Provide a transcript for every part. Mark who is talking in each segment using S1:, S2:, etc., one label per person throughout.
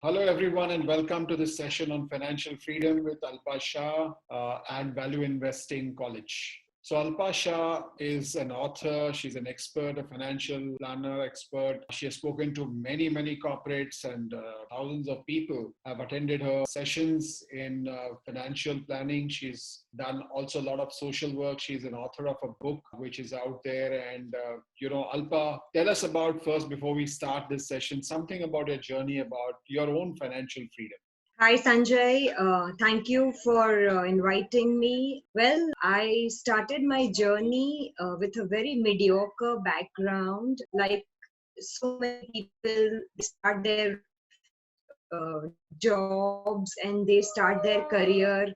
S1: Hello, everyone, and welcome to this session on financial freedom with Alpa Shah and Value Investing College. So, Alpa Shah is an author. She's an expert, a financial planner expert. She has spoken to many corporates, and thousands of people have attended her sessions in financial planning. She's done also a lot of social work. She's an author of a book which is out there. And, Alpa, tell us about first, before we start this session, something about your journey, about your own financial freedom.
S2: Hi Sanjay, thank you for inviting me. Well, I started my journey with a very mediocre background. Like so many people, they start their jobs and they start their career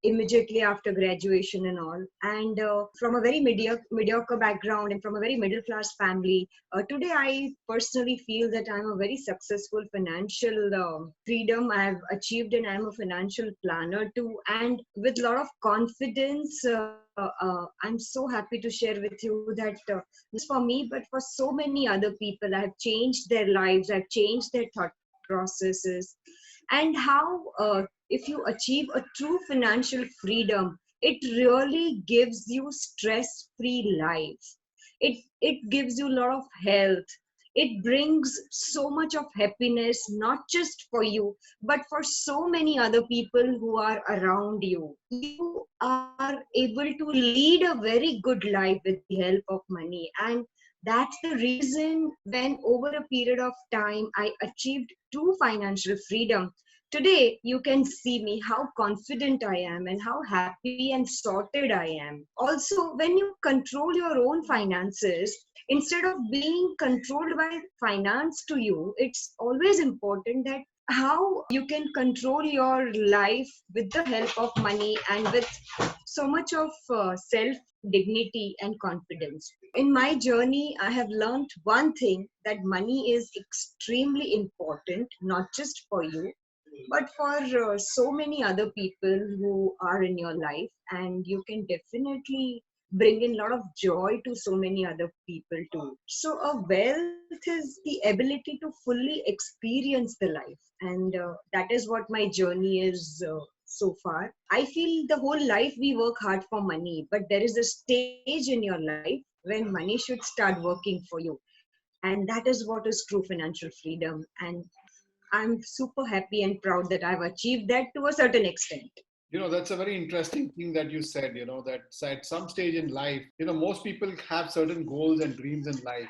S2: immediately after graduation and all. And from a very mediocre background and from a very middle class family, today I personally feel that I'm a very successful financial freedom I have achieved, and I'm a financial planner too. And with a lot of confidence, I'm so happy to share with you that this for me, but for so many other people, I have changed their lives, I've changed their thought processes, and how if you achieve a true financial freedom, it really gives you stress free life. It gives you a lot of health. It brings so much of happiness, not just for you but for so many other people who are around you. You are able to lead a very good life with the help of money, and that's the reason when over a period of time I achieved true financial freedom. Today, you can see me how confident I am and how happy and sorted I am. Also, when you control your own finances, instead of being controlled by finance to you, it's always important that how you can control your life with the help of money and with so much of self dignity and confidence. In my journey, I have learned one thing, that money is extremely important, not just for you, but for so many other people who are in your life. And you can definitely bring in a lot of joy to so many other people too. So, a wealth is the ability to fully experience the life. And that is what my journey is. So far, I feel the whole life we work hard for money, but there is a stage in your life when money should start working for you. And that is what is true financial freedom. And I'm super happy and proud that I've achieved that to a certain extent.
S1: That's a very interesting thing that you said, that at some stage in life, most people have certain goals and dreams in life,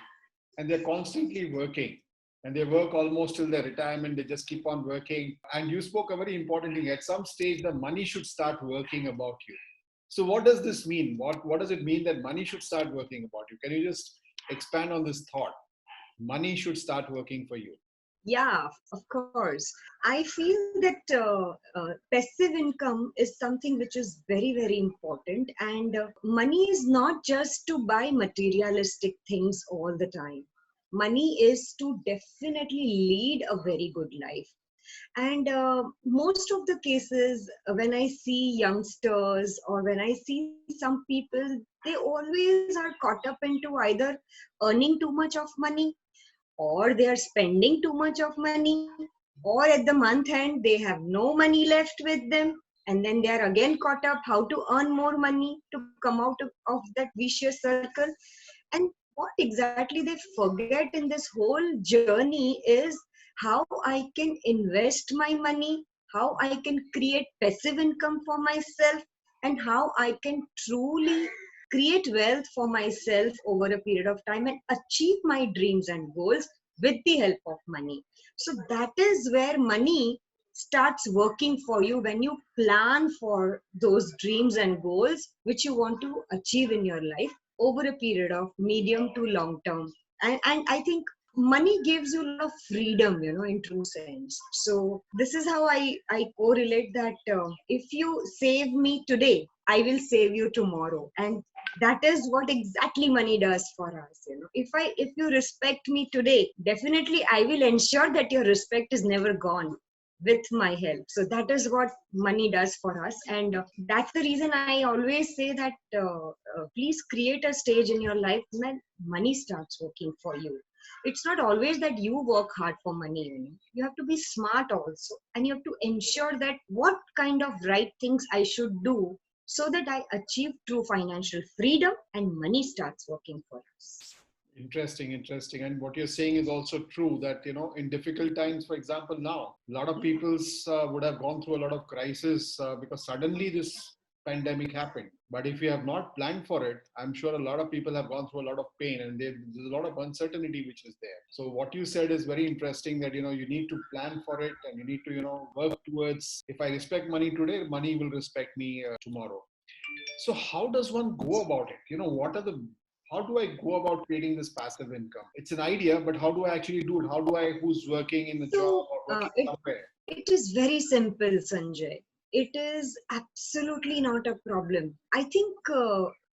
S1: and they're constantly working, and they work almost till their retirement. They just keep on working. And you spoke a very important thing. At some stage, the money should start working about you. So what does this mean? What does it mean that money should start working about you? Can you just expand on this thought? Money should start working for you.
S2: Yeah, of course. I feel that passive income is something which is very important. And money is not just to buy materialistic things all the time. Money is to definitely lead a very good life. And most of the cases, when I see youngsters or when I see some people, they always are caught up into either earning too much of money, or they are spending too much of money, or at the month end they have no money left with them, and then they are again caught up how to earn more money to come out of that vicious circle. And what exactly they forget in this whole journey is how I can invest my money, how I can create passive income for myself, and how I can truly create wealth for myself over a period of time and achieve my dreams and goals with the help of money. So that is where money starts working for you, when you plan for those dreams and goals which you want to achieve in your life over a period of medium to long term. And I think money gives you a lot of freedom, in true sense. So this is how I correlate that if you save me today, I will save you tomorrow. And that is what exactly money does for us. If you respect me today, definitely I will ensure that your respect is never gone with my help. So that is what money does for us. And that's the reason I always say that please create a stage in your life when money starts working for you. It's not always that you work hard for money. You have to be smart also, and you have to ensure that what kind of right things I should do so that I achieve true financial freedom and money starts working for us.
S1: Interesting, interesting. And what you're saying is also true that, in difficult times, for example, now, a lot of people's would have gone through a lot of crisis because suddenly this pandemic happened. But if you have not planned for it, I'm sure a lot of people have gone through a lot of pain and there's a lot of uncertainty which is there. So what you said is very interesting that, you need to plan for it and you need to, work towards, if I respect money today, money will respect me tomorrow. So how does one go about it? How do I go about creating this passive income? It's an idea, but how do I actually do it? Who's working in a job
S2: So
S1: or working somewhere?
S2: it is very simple, Sanjay. It is absolutely not a problem. I think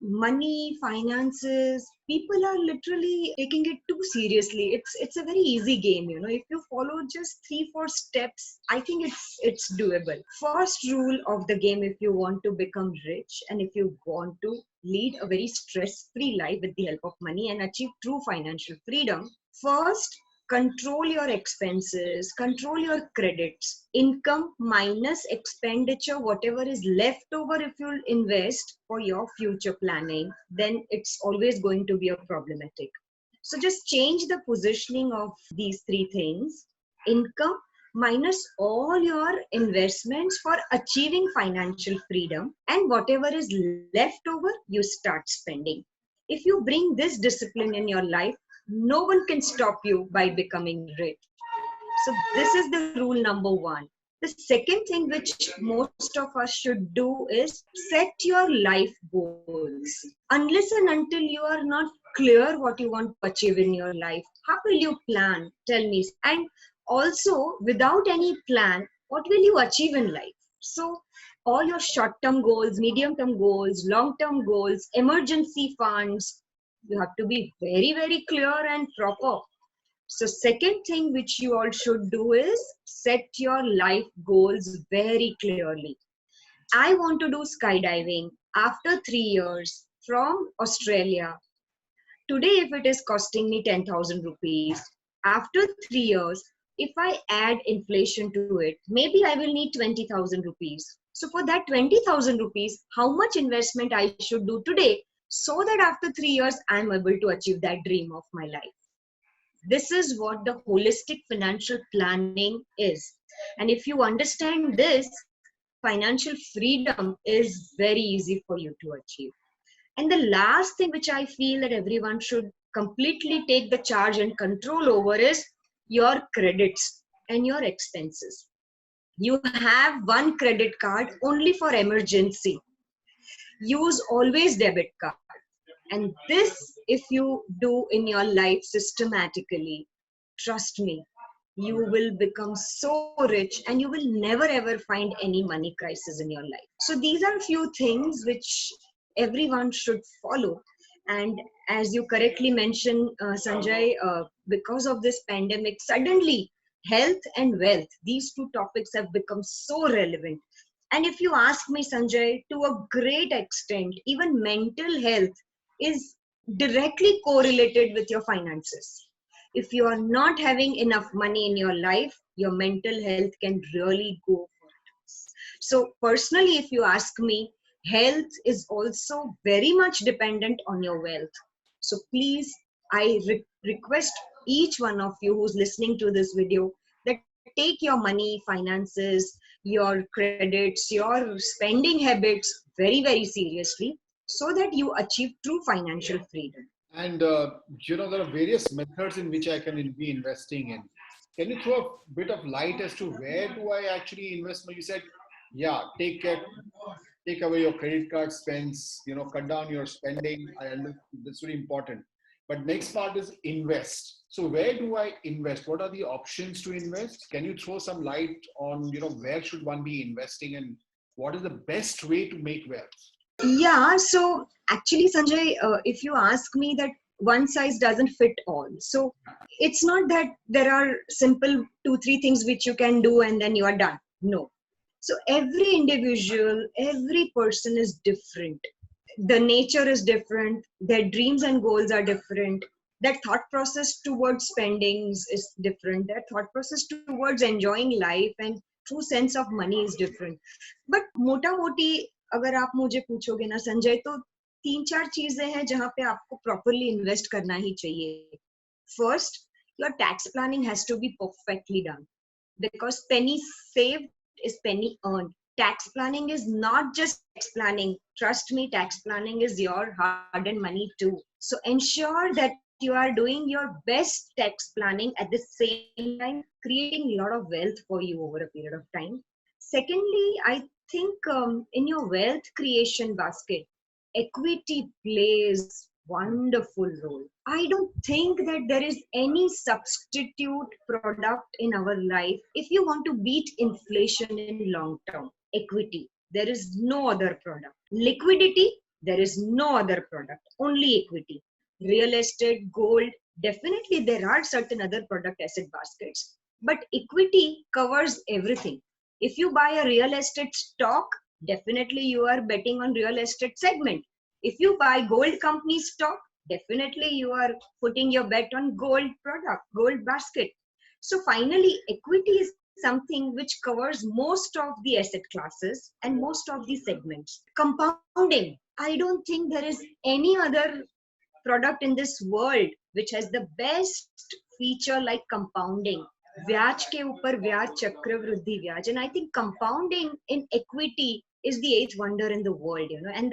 S2: money, finances, people are literally taking it too seriously. It's a very easy game. If you follow just 3-4 steps, I think it's doable. First rule of the game, if you want to become rich and if you want to lead a very stress-free life with the help of money and achieve true financial freedom, first, control your expenses, control your credits, income minus expenditure, whatever is left over if you invest for your future planning, then it's always going to be a problematic. So just change the positioning of these three things: income minus all your investments for achieving financial freedom, and whatever is left over, you start spending. If you bring this discipline in your life, no one can stop you by becoming rich. So this is the rule number one. The second thing which most of us should do is set your life goals. Unless and until you are not clear what you want to achieve in your life, how will you plan? Tell me. And also, without any plan, what will you achieve in life? So all your short-term goals, medium-term goals, long-term goals, emergency funds, you have to be very, very clear and proper. So second thing which you all should do is set your life goals very clearly. I want to do skydiving after 3 years from Australia. Today, if it is costing me 10,000 rupees, after 3 years, if I add inflation to it, maybe I will need 20,000 rupees. So for that 20,000 rupees, how much investment I should do today so that after 3 years, I'm able to achieve that dream of my life. This is what the holistic financial planning is. And if you understand this, financial freedom is very easy for you to achieve. And the last thing which I feel that everyone should completely take the charge and control over is your credits and your expenses. You have one credit card only for emergency. Use always debit card. And this, if you do in your life systematically, trust me, you will become so rich and you will never ever find any money crisis in your life. So these are a few things which everyone should follow. And as you correctly mentioned, Sanjay, because of this pandemic, suddenly health and wealth, these two topics have become so relevant. And if you ask me, Sanjay, to a great extent, even mental health is directly correlated with your finances. If you are not having enough money in your life, your mental health can really go for it. So personally, if you ask me, health is also very much dependent on your wealth. So please, I request each one of you who's listening to this video that take your money, finances, your credits, your spending habits very, very seriously so that you achieve true financial freedom.
S1: And there are various methods in which I can be investing in. Can you throw a bit of light as to where do I actually invest? You said, yeah, take away your credit card spends, cut down your spending. That's very important. But next part is invest. So where do I invest? What are the options to invest? Can you throw some light on, where should one be investing and what is the best way to make wealth?
S2: Yeah, so actually, Sanjay, if you ask me, that one size doesn't fit all. So it's not that there are simple 2-3 things which you can do and then you are done. No. So every individual, every person is different. The nature is different. Their dreams and goals are different. That thought process towards spendings is different. That thought process towards enjoying life and true sense of money is different. But मोटा मोटी अगर आप मुझे पूछोगे ना संजय, तो 3-4 चीजें हैं जहां पे आपको properly invest करना ही चाहिए. First, your tax planning has to be perfectly done, because penny saved is penny earned. Tax planning is not just tax planning. Trust me, tax planning is your hard earned money too. So ensure that you are doing your best tax planning, at the same time creating a lot of wealth for you over a period of time. Secondly, I think in your wealth creation basket, equity plays wonderful role. I don't think that there is any substitute product in our life if you want to beat inflation in long term. Equity, there is no other product. Liquidity, there is no other product, only equity. Real estate, gold, definitely there are certain other product asset baskets, but equity covers everything. If you buy a real estate stock, definitely you are betting on real estate segment. If you buy gold company stock, definitely you are putting your bet on gold product, gold basket. So finally, equity is something which covers most of the asset classes and most of the segments. Compounding, I don't think there is any other product in this world which has the best feature like compounding. ब्याज के ऊपर ब्याज, चक्रवृद्धि ब्याज, and I think compounding in equity is the eighth wonder in the world, and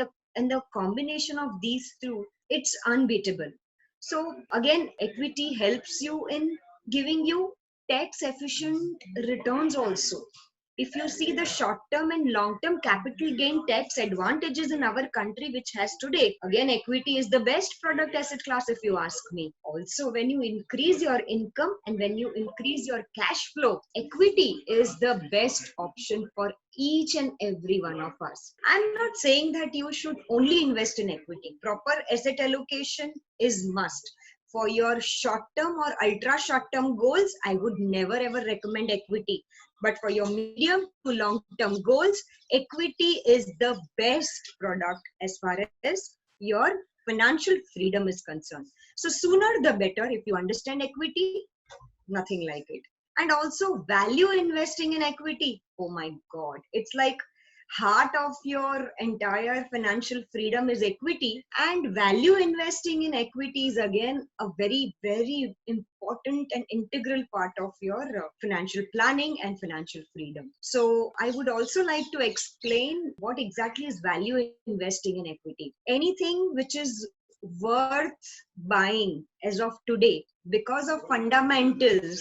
S2: the combination of these two, it's unbeatable. So again, equity helps you in giving you tax efficient returns also. If you see the short term and long term capital gain tax advantages in our country which has today, again equity is the best product asset class if you ask me. Also, when you increase your income and when you increase your cash flow, equity is the best option for each and every one of us. I'm not saying that you should only invest in equity. Proper asset allocation is must. For your short term or ultra short term goals, I would never ever recommend equity. But for your medium to long term goals, equity is the best product as far as your financial freedom is concerned. So sooner the better. If you understand equity, nothing like it. And also value investing in equity, oh my god, it's like heart of your entire financial freedom is equity. And value investing in equity is again a very, very important and integral part of your financial planning and financial freedom. So I would also like to explain what exactly is value investing in equity. Anything which is worth buying as of today because of fundamentals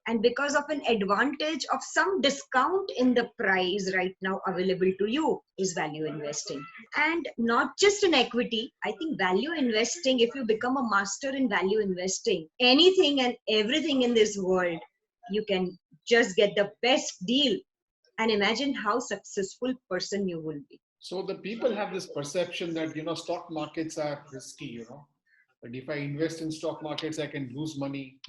S2: and because of an advantage of some discount in the price right now available to you is value investing. And not just in equity, I think value investing, if you become a master in value investing, anything and everything in this world, you can just get the best deal, and imagine how successful person you will be.
S1: So the people have this perception that, stock markets are risky, but if I invest in stock markets, I can lose money.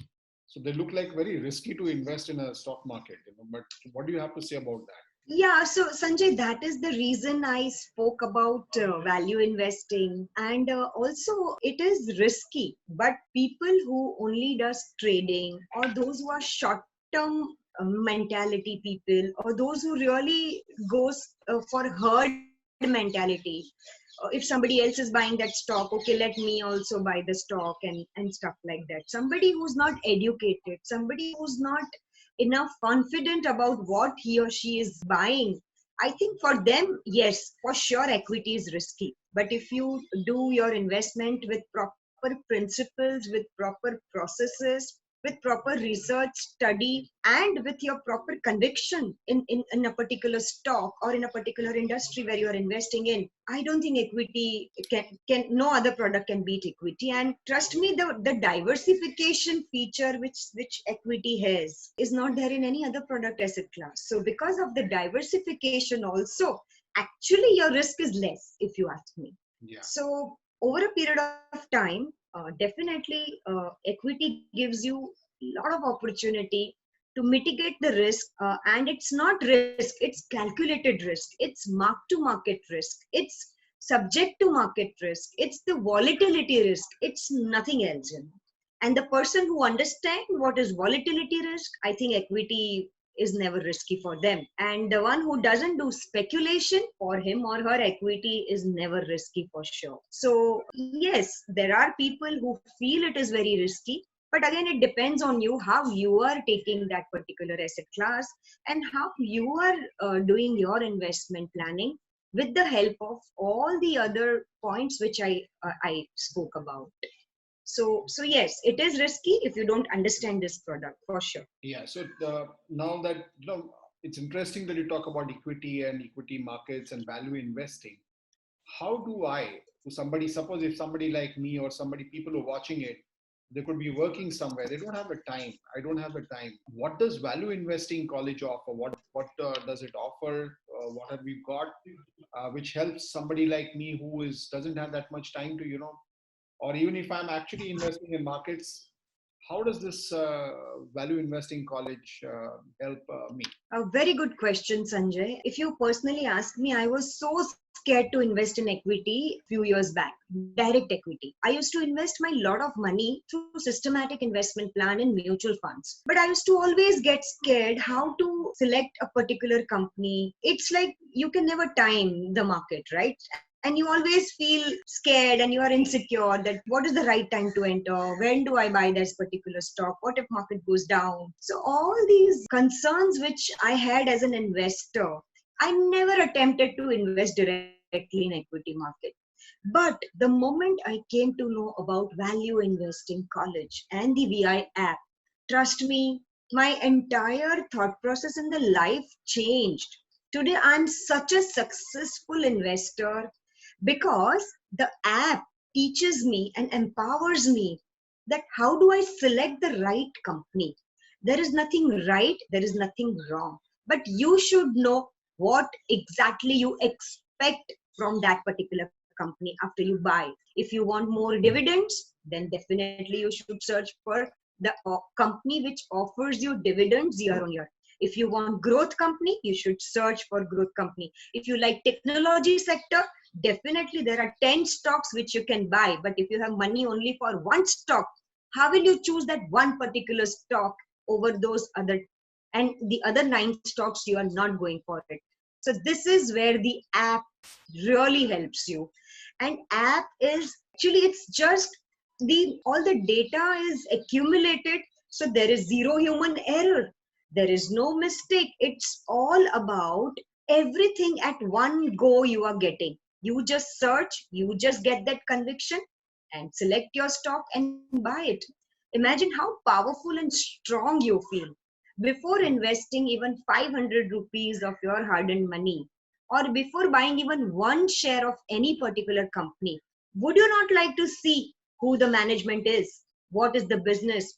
S1: So they look like very risky to invest in a stock market, but what do you have to say about that?
S2: Yeah, so Sanjay, that is the reason I spoke about value investing. And also it is risky, but people who only does trading, or those who are short term mentality people, or those who really goes for herd mentality. If somebody else is buying that stock, okay, let me also buy the stock, and stuff like that. Somebody who's not educated, somebody who's not enough confident about what he or she is buying, I think for them, yes, for sure, equity is risky. But if you do your investment with proper principles, with proper processes, with proper research, study, and with your proper conviction in a particular stock or in a particular industry where you are investing in, I don't think equity can no other product can beat equity. And trust me, the diversification feature which equity has is not there in any other product asset class. So because of the diversification also, actually your risk is less, if you ask me.
S1: Yeah.
S2: So over a period of time, definitely equity gives you a lot of opportunity to mitigate the risk, and it's not risk, it's calculated risk, it's mark to market risk, it's subject to market risk, it's the volatility risk, it's nothing else. And the person who understands what is volatility risk, I think equity is never risky for them. And the one who doesn't do speculation, for him or her, equity is never risky for sure. So yes, there are people who feel it is very risky, but again, it depends on you, how you are taking that particular asset class and how you are doing your investment planning with the help of all the other points which I spoke about. So yes, it is risky if you don't understand this product for sure.
S1: Yeah. So now that it's interesting that you talk about equity and equity markets and value investing. How do I, to somebody, suppose if somebody like me or somebody, people who are watching it, they could be working somewhere. They don't have the time. I don't have the time. What does value investing college offer? What does it offer? What have we got, which helps somebody like me who doesn't have that much time to or even if I'm actually investing in markets, how does this value investing college help me?
S2: A very good question, Sanjay. If you personally ask me, I was so scared to invest in equity a few years back, direct equity. I used to invest my lot of money through systematic investment plan in mutual funds. But I used to always get scared how to select a particular company. It's like you can never time the market, right? And you always feel scared and you are insecure that what is the right time to enter, when do I buy this particular stock, what if market goes down. So all these concerns which I had as an investor, I never attempted to invest directly in equity market. But the moment I came to know about value investing college and the VI app, trust me, my entire thought process in the life changed. Today I'm such a successful investor because the app teaches me and empowers me that how do I select the right company. There is nothing right, there is nothing wrong, but you should know what exactly you expect from that particular company after you buy. If you want more dividends, then definitely you should search for the company which offers you dividends year on year. If you want growth company, you should search for growth company. If you like technology sector, definitely there are 10 stocks which you can buy. But if you have money only for one stock, how will you choose that one particular stock over those other, and the other 9 stocks you are not going for it. So this is where the app really helps you. And app is actually, it's just the all the data is accumulated, so there is zero human error, there is no mistake. It's all about everything at one go you are getting. You just search, you just get that conviction and select your stock and buy it. Imagine how powerful and strong you feel before investing even 500 rupees of your hard-earned money, or before buying even one share of any particular company. Would you not like to see who the management is, what is the business,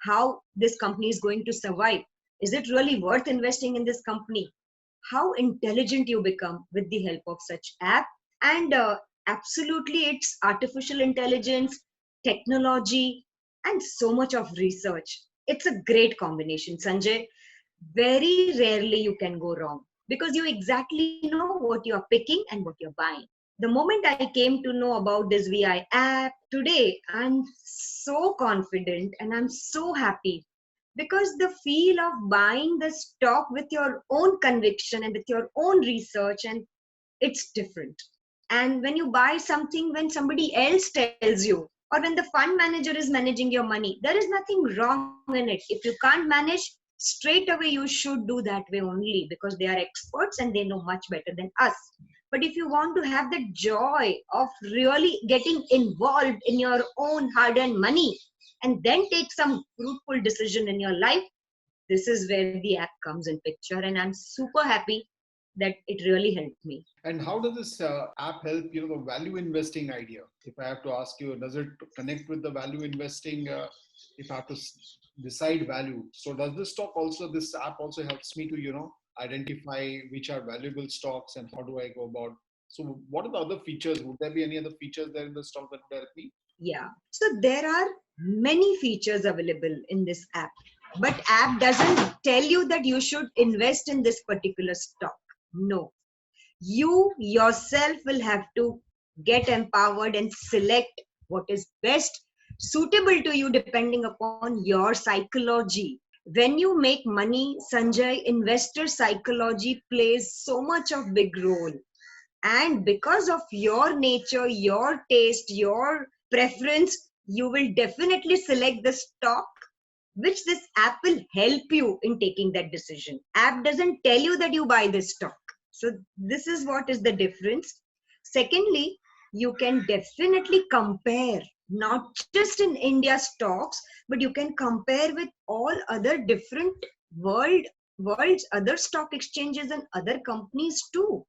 S2: how this company is going to survive? Is it really worth investing in this company? How intelligent you become with the help of such app. And absolutely, it's artificial intelligence, technology, and so much of research. It's a great combination, Sanjay. Very rarely you can go wrong because you exactly know what you're picking and what you're buying. The moment I came to know about this VI app today, I'm so confident and I'm so happy because the feel of buying the stock with your own conviction and with your own research, and it's different. And when you buy something when somebody else tells you, or when the fund manager is managing your money, there is nothing wrong in it. If you can't manage, straight away you should do that way only because they are experts and they know much better than us. But if you want to have the joy of really getting involved in your own hard-earned money and then take some fruitful decision in your life, this is where the app comes in picture. And I'm super happy that it really helped me.
S1: And how does this app help, the value investing idea? If I have to ask you, does it connect with the value investing? If I have to decide value. So does this app also helps me to, identify which are valuable stocks and how do I go about? So what are the other features? Would there be any other features there in the stock that would help me?
S2: Yeah. So there are many features available in this app, but app doesn't tell you that you should invest in this particular stock. No, you yourself will have to get empowered and select what is best suitable to you depending upon your psychology. When you make money, Sanjay, investor psychology plays so much of big role. And because of your nature, your taste, your preference, you will definitely select the stock which this app will help you in taking that decision. App doesn't tell you that you buy this stock. So this is what is the difference. Secondly, you can definitely compare not just in India stocks, but you can compare with all other different world's other stock exchanges and other companies too.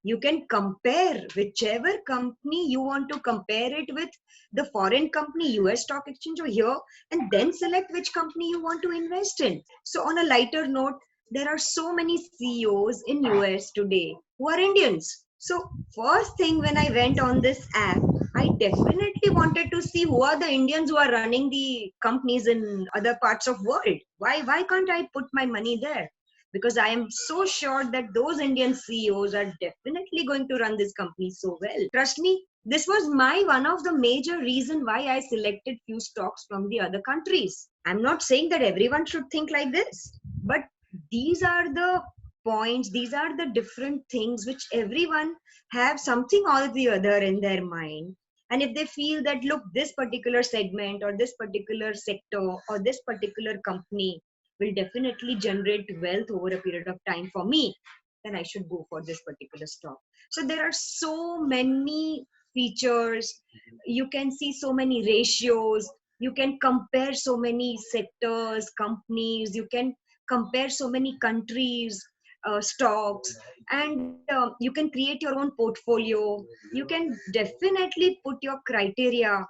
S2: You can compare whichever company you want to compare it with, the foreign company, US stock exchange or here, and then select which company you want to invest in. So on a lighter note, there are so many CEOs in US today who are Indians. So first thing when I went on this app, I definitely wanted to see who are the Indians who are running the companies in other parts of world. Why can't I put my money there? Because I am so sure that those Indian CEOs are definitely going to run this company so well. Trust me, this was one of the major reason why I selected few stocks from the other countries. I'm not saying that everyone should think like this, but these are the points, these are the different things which everyone have something or the other in their mind. And if they feel that, look, this particular segment or this particular sector or this particular company will definitely generate wealth over a period of time for me, then I should go for this particular stock. So there are so many features. You can see so many ratios. You can compare so many sectors, companies. You can compare so many countries, stocks, and you can create your own portfolio. You can definitely put your criteria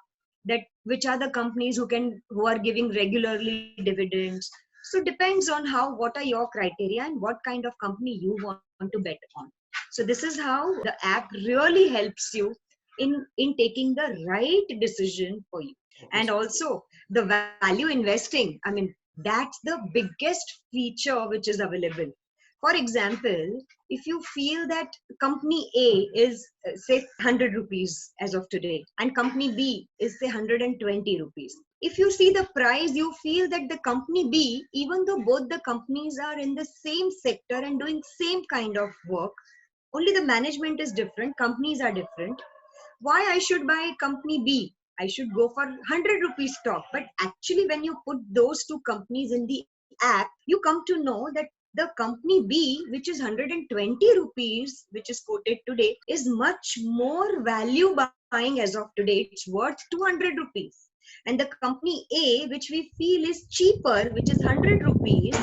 S2: that which are the companies who are giving regularly dividends. So depends on what are your criteria and what kind of company you want to bet on. So this is how the app really helps you in taking the right decision for you. And also the value investing. I mean, that's the biggest feature which is available. For example, if you feel that company A is say 100 rupees as of today and company B is say 120 rupees. If you see the price, you feel that the company B, even though both the companies are in the same sector and doing same kind of work, only the management is different, companies are different. Why I should buy company B? I should go for 100 rupees stock. But actually, when you put those two companies in the app, you come to know that the company B, which is 120 rupees, which is quoted today, is much more value buying as of today. It's worth 200 rupees. And the company A, which we feel is cheaper, which is 100 rupees,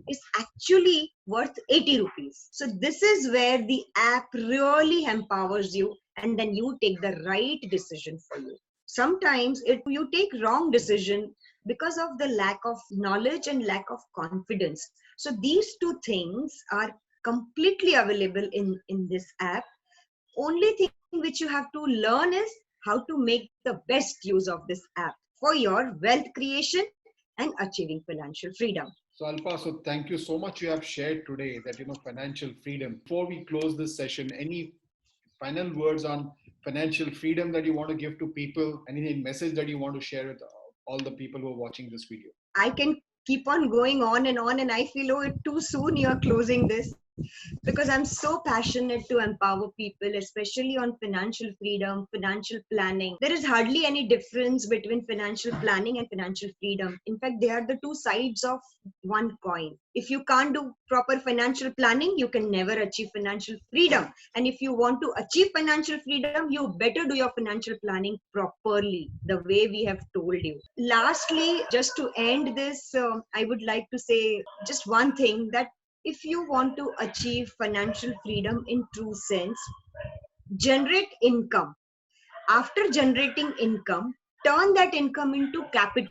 S2: is actually worth 80 rupees. So this is where the app really empowers you, and then you take the right decision for you. Sometimes you take wrong decision because of the lack of knowledge and lack of confidence. So these two things are completely available in this app. Only thing which you have to learn is how to make the best use of this app for your wealth creation and achieving financial freedom.
S1: So Alpa, so thank you so much. You have shared today that, financial freedom. Before we close this session, any final words on financial freedom that you want to give to people? Any message that you want to share with all the people who are watching this video?
S2: I can keep on going on, and I feel, oh, it's too soon you're closing this. Because I'm so passionate to empower people, especially on financial freedom, financial planning. There is hardly any difference between financial planning and financial freedom. In fact, they are the two sides of one coin. If you can't do proper financial planning, you can never achieve financial freedom. And if you want to achieve financial freedom, you better do your financial planning properly, the way we have told you. Lastly, just to end this, I would like to say just one thing, that if you want to achieve financial freedom in true sense, generate income. After generating income, turn that income into capital.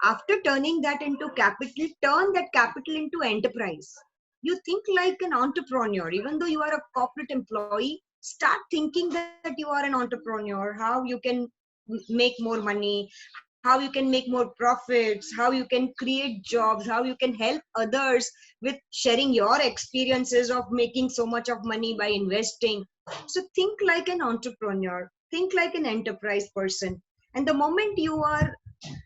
S2: After turning that into capital, turn that capital into enterprise. You think like an entrepreneur. Even though you are a corporate employee, start thinking that you are an entrepreneur, how you can make more money, how you can make more profits, how you can create jobs, how you can help others with sharing your experiences of making so much of money by investing. So think like an entrepreneur, think like an enterprise person. And the moment you are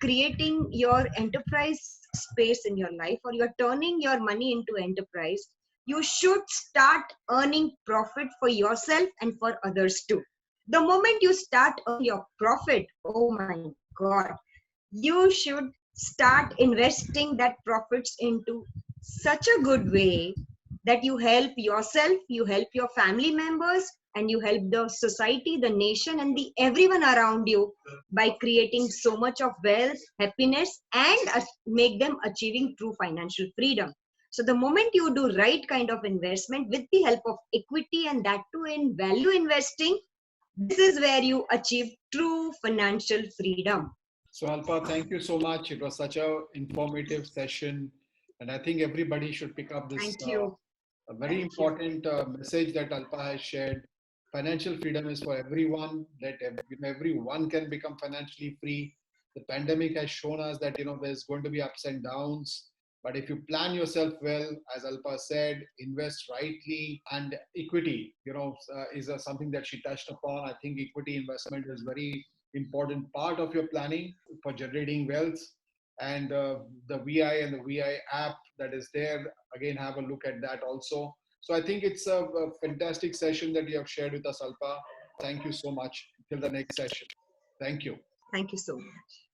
S2: creating your enterprise space in your life, or you're turning your money into enterprise, you should start earning profit for yourself and for others too. The moment you start earning your profit, oh my god, you should start investing that profits into such a good way that you help yourself, you help your family members, and you help the society, the nation, and the everyone around you by creating so much of wealth, happiness, and make them achieving true financial freedom. So the moment you do right kind of investment with the help of equity, and that too in value investing, this is where you achieve true financial freedom.
S1: So Alpa, thank you so much. It was such a informative session, and I think everybody should pick up this
S2: Thank you.
S1: a very
S2: Thank you.
S1: important message that Alpa has shared. Financial freedom is for everyone. That everyone can become financially free. The pandemic has shown us that there's going to be ups and downs. But if you plan yourself well, as Alpa said, invest rightly, and equity, is something that she touched upon. I think equity investment is very important part of your planning for generating wealth. And the VI and the VI app that is there, again, have a look at that also. So I think it's a fantastic session that you have shared with us, Alpa. Thank you so much. Till the next session. Thank you.
S2: Thank you so much.